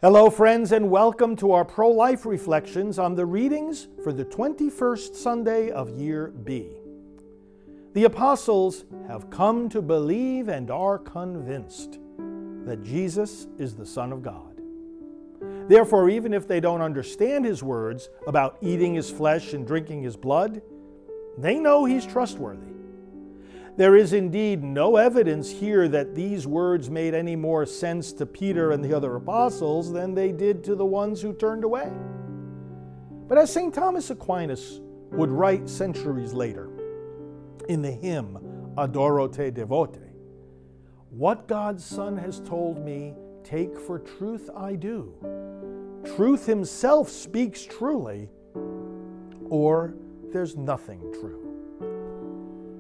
Hello, friends, and welcome to our pro-life reflections on the readings for the 21st Sunday of Year B. The apostles have come to believe and are convinced that Jesus is the Son of God. Therefore, even if they don't understand his words about eating his flesh and drinking his blood, they know he's trustworthy. There is indeed no evidence here that these words made any more sense to Peter and the other apostles than they did to the ones who turned away. But as St. Thomas Aquinas would write centuries later in the hymn Adoro Te Devote, "What God's Son has told me, take for truth I do. Truth himself speaks truly, or there's nothing true."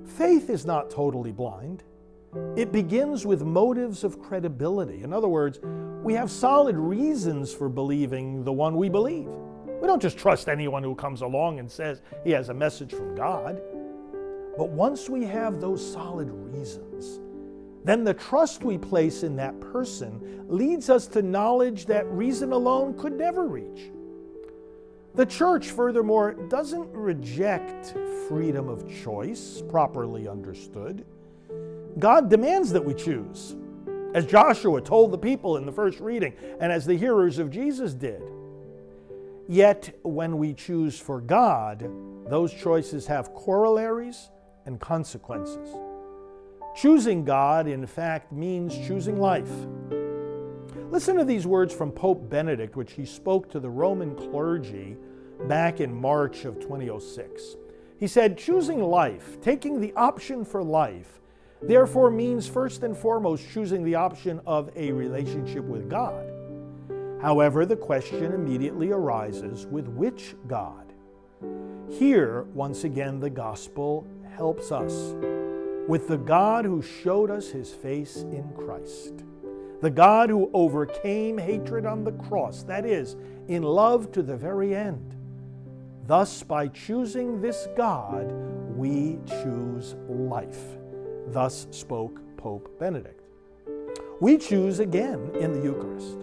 Faith is not totally blind. It begins with motives of credibility. In other words, we have solid reasons for believing the one we believe. We don't just trust anyone who comes along and says he has a message from God. But once we have those solid reasons, then the trust we place in that person leads us to knowledge that reason alone could never reach. The church, furthermore, doesn't reject freedom of choice, properly understood. God demands that we choose, as Joshua told the people in the first reading, and as the hearers of Jesus did. Yet, when we choose for God, those choices have corollaries and consequences. Choosing God, in fact, means choosing life. Listen to these words from Pope Benedict, which he spoke to the Roman clergy back in March of 2006. He said, "Choosing life, taking the option for life, therefore means first and foremost choosing the option of a relationship with God. However, the question immediately arises, with which God? Here, once again, the gospel helps us. With the God who showed us his face in Christ. The God who overcame hatred on the cross, that is, in love to the very end. Thus, by choosing this God, we choose life." Thus spoke Pope Benedict. We choose again in the Eucharist.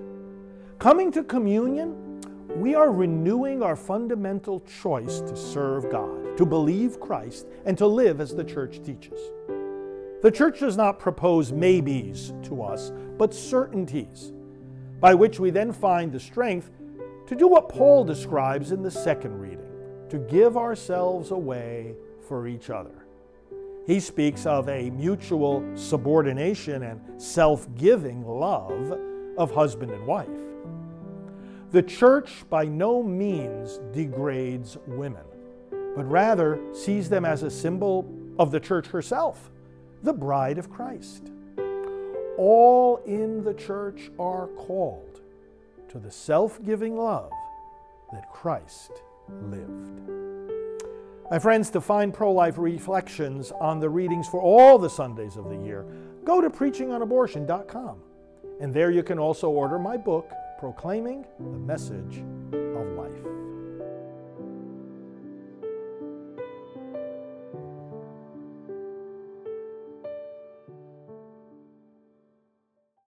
Coming to communion, we are renewing our fundamental choice to serve God, to believe Christ, and to live as the Church teaches. The Church does not propose maybes to us, but certainties, by which we then find the strength to do what Paul describes in the second reading, to give ourselves away for each other. He speaks of a mutual subordination and self-giving love of husband and wife. The Church by no means degrades women, but rather sees them as a symbol of the Church herself, the bride of Christ. All in the Church are called to the self-giving love that Christ lived. My friends, to find pro-life reflections on the readings for all the Sundays of the year, go to preachingonabortion.com. And there you can also order my book, Proclaiming the Message